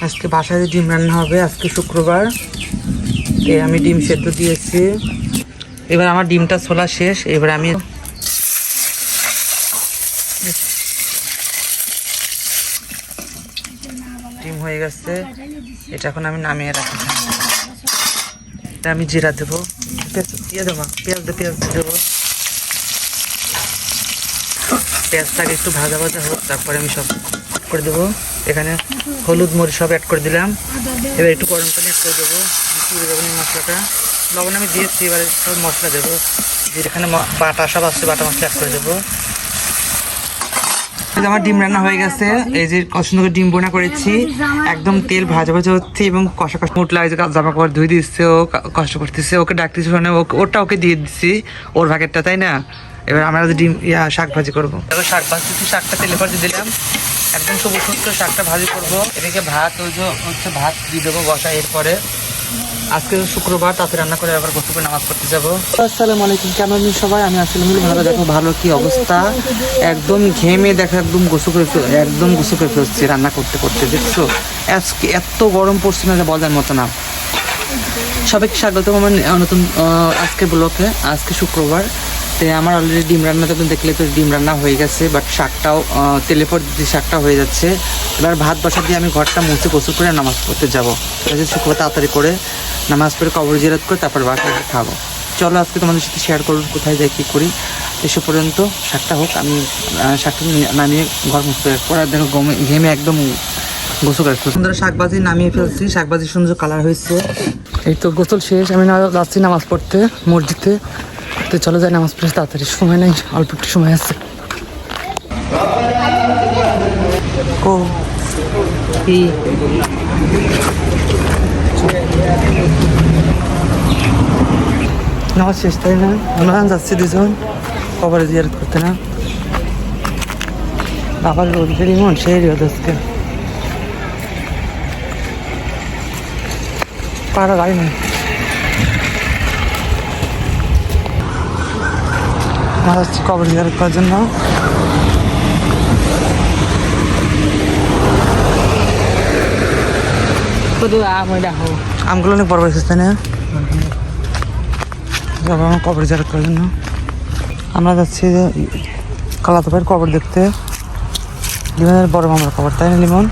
আজকে বাসায় ডিম রান্না হবে। আজকে শুক্রবার, আমি ডিম সেদ্ধ দিয়েছি। এবার আমার ডিমটা ছোলা শেষ। এবার আমি ডিম হয়ে গেছে, এটা এখন আমি নামিয়ে রাখি। এটা আমি জিরা দেবো, পেঁয়াজ দেবো, পেঁয়াজ দেবো। পেঁয়াজটাকে একটু ভাজা ভাজা হোক, তারপরে আমি সব করে দেবো। এখানে হলুদ মরিচ সব অ্যাড করে দিলাম। এবার একটু গরম পানি অ্যাড করে দেবো, দিয়ে দেবো মশলাটা। লবণ আমি দিয়েছি, এবারে সব মশলা দেবো। যেখানে বাটা সব আসছে, বাটা মশলা অ্যাড করে দেবো। আমার ডিম রান্না হয়ে গেছে। এই যে কত সুন্দর ডিম বোনা করেছি, একদম তেল ভাজা ভাজা হচ্ছে এবং কষা কষা উঠলা। এই যে জামা কাপড় ধুয়ে দিচ্ছে, ও কষ্ট করতেছে, ওকে ডাকতেছে, ওটা ওকে দিয়ে দিচ্ছি, ওর ভাগেরটা, তাই না? এবার আমরা ডিম শাক ভাজি করবো। এবার শাক ভাজতেছি, শাকটা তেলে ভাজি দিলাম, একদম সবুজ সুন্দর শাকটা ভাজি করবো। এদিকে ভাত, ওই যে হচ্ছে ভাত দিয়ে দেবো বসা। এরপরে আজকে শুক্রবার, তাতে রান্না করে আবার গোসল করে নামাজ পড়তে যাবো। আসসালামু আলাইকুম, কেমন সবাই? আমি আসলে ভালো। দেখো ভালো কি অবস্থা, একদম ঘেমে দেখো একদম গোসল করে ফেলছি রান্না করতে করতে। দেখছো আজকে এত গরম পড়ছে না, বলার মতো না। সবাইকে স্বাগতম আমার নতুন আজকে ব্লগে। আজকে শুক্রবার, তাই আমার অলরেডি ডিম রান্নাটা তো দেখলে তো ডিম রান্না হয়ে গেছে, বাট শাকটাও তেলে পর দিয়ে শাকটা হয়ে যাচ্ছে। এবার ভাত বসা দিয়ে আমি ঘরটা মুছে গোসল করে নামাজ পড়তে যাবো। শুক্রবার তাড়াতাড়ি করে নামাজ পড়ে কবর জিয়ারত করে তারপর বাসায় খাবো। চলো আজকে তোমাদের সাথে শেয়ার করবো কোথায় যাই কী করি। এসে পর্যন্ত শাকটা হোক, আমি শাকটা নামিয়ে ঘর মুছতে পরে দেখো ঘেমে একদম গোসল করে সুন্দর শাকভাজি নামিয়ে ফেলছি। শাকভাজি সুন্দর কালার হয়েছে। এই তো গোসল শেষ, আমি যাচ্ছি নামাজ পড়তে মসজিদে। তো চলো যাই নামাজ পড়ে, তাড়াতাড়ি সময় নেই, অল্প একটু সময় আছে। ও কি নামাজ শেষ, তাই না? আমরা যাচ্ছি দুজন কবরে জিয়ারত করতে। না বাবার রোদ বেরি মন সেই রোদ আজকে, পাড়া গাড়ি নেই। আমরা যাচ্ছি কবর জিয়ারত করার জন্য। আমগুলো অনেক বড় হয়েছে, তাই না? আমার কবর জিয়ারত করার জন্য আমরা যাচ্ছি কালাতো ভাইয়ের কবর দেখতে। লিমনের বড় মামার কবর, তাই না লিমন?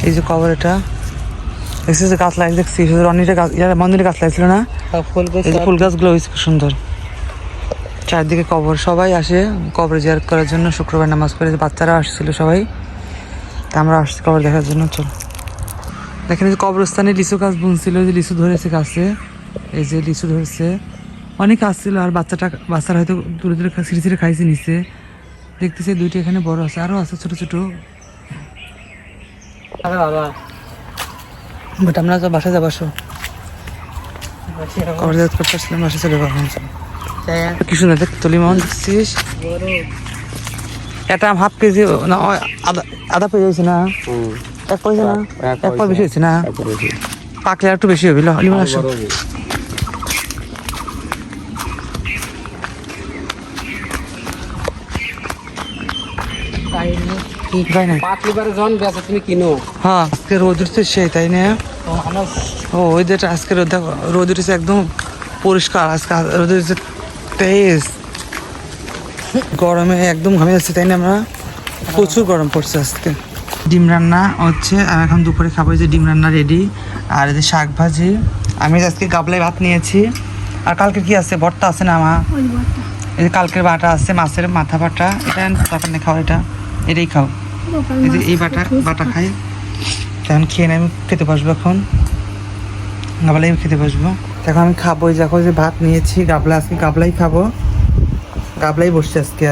এই যে কবর, এটা দেখছি যে গাছ লাগিয়ে দেখছি, অনেকটা গাছ, মন্দিরে গাছ লাগছিল না? এই যে ফুল গাছগুলো হয়েছে খুব সুন্দর। চারদিকে কবর, সবাই আসে কবর জিয়ারত করার জন্য। শুক্রবার নামাজ পড়ে বাচ্চারা আসছিল সবাই, তা আমরা আসছি কবর দেখার জন্য। চল দেখেন, যে কবরস্থানে লিচু গাছ বুনছিল, যে লিচু ধরেছে গাছে, এই যে লিচু ধরেছে, অনেক আসছিল। আর বাচ্চারা হয়তো দূরে দূরে ছিঁড়ে ছিঁড়ে খাইছে নিচে। দেখতেছি দুইটি এখানে বড় আছে, আরো আছে ছোট ছোট। বাট আমরা তো বাসায় যাবো, কবর জিয়ারত করতে আসলাম, বাসায় চলে যাবো। কি সুন্দর দেখতে লিমন, দেখছিস? এটা হাফ কেজি না, আধা পেয়ে যাচ্ছে না, এক পয়সা না, এক পয়সা বেশি হয়েছে না, পাকলে একটু বেশি হবে। লিমন আসো, হ্যাঁ আজকে রোদ উঠছে সেই, তাই না? ও ওই যে আজকে রোদ উঠেছে একদম পরিষ্কার। আজকে রোদ উঠেছে তেজ, গরমে একদম ঘামে যাচ্ছে, তাই না? আমরা প্রচুর গরম পড়ছে আজকে। ডিম রান্না হচ্ছে, আমি এখন দুপুরে খাবো। যে ডিম রান্না রেডি, আর এই যে শাক ভাজি। আমি আজকে গাবলায় ভাত নিয়েছি। আর কালকে কি আছে, ভর্তা আছে না আমার? এই যে কালকের বাটা আছে, মাছের মাথা বাটা। এটা দরকার নেই, খাও, এটাই খাও। এই যে এই বাটা খাই। তখন খেয়ে আমি খেতে বসবো, এখন গাবলাই খেতে বসবো। এখন আমি খাবো। দেখো যে ভাত নিয়েছি গাবলা, আজকে গাবলাই খাবো, গাবলাই বসছে আজকে।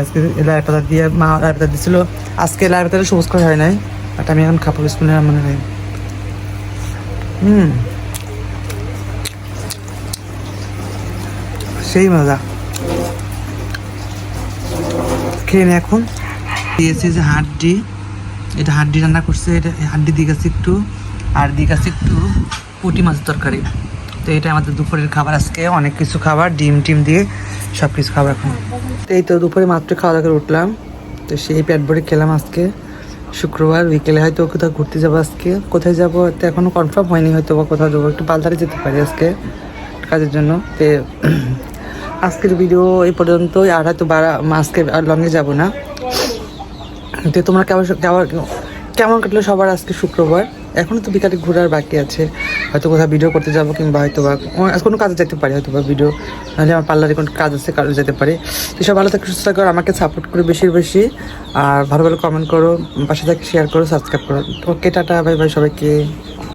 লাই পাতা দিয়ে, মা লাই পাতা দিয়েছিল আজকে। লাই পাতাটা সবুজ করে হয় নাই, বাট আমি এখন খাবো স্কুলে মনে হয়। সেই মজা, খেয়ে নে এখন। দিয়েছি যে হাড্ডি, এটা হাড্ডি রান্না করছে। এটা হাড্ডি দিয়ে গেছে একটু, আর দিয়ে গেছে একটু পুঁটি মাছের তরকারি। তো এটা আমাদের দুপুরের খাবার আজকে। অনেক কিছু খাবার, ডিম টিম দিয়ে সব কিছু খাবার এখন। তো এই তো দুপুরে মাত্র খাওয়া দাওয়া করে উঠলাম, তো সেই পেট ভরে খেলাম আজকে। শুক্রবার বিকেলে হয়তো কোথাও ঘুরতে যাবো আজকে। কোথায় যাবো তো এখনও কনফার্ম হয়নি, হয়তো বা কোথাও যাবো, একটু পালতারে যেতে পারি আজকে কাজের জন্য। তো আজকের ভিডিও এই পর্যন্তই, আর হয়তো আজকে আর লঙে যাবো না। তো তোমরা কেমন কাটলো সবার আজকে শুক্রবার? এখনও তো বিকালে ঘোরার বাকি আছে, হয়তো কোথাও ভিডিও করতে যাবো, কিংবা হয়তো বা কোনো কাজে যেতে পারি, হয়তো বা ভিডিও, নাহলে আমার পার্লারে কোনো কাজ আছে, কারো যেতে পারে। তো সব ভালো থাকে, সুস্থ থাকো, আর আমাকে সাপোর্ট করো বেশি বেশি, আর ভালো ভালো কমেন্ট করো, পাশে থেকে শেয়ার করো, সাবস্ক্রাইব করো। ওকে, টাটা, বাই বাই সবাইকে।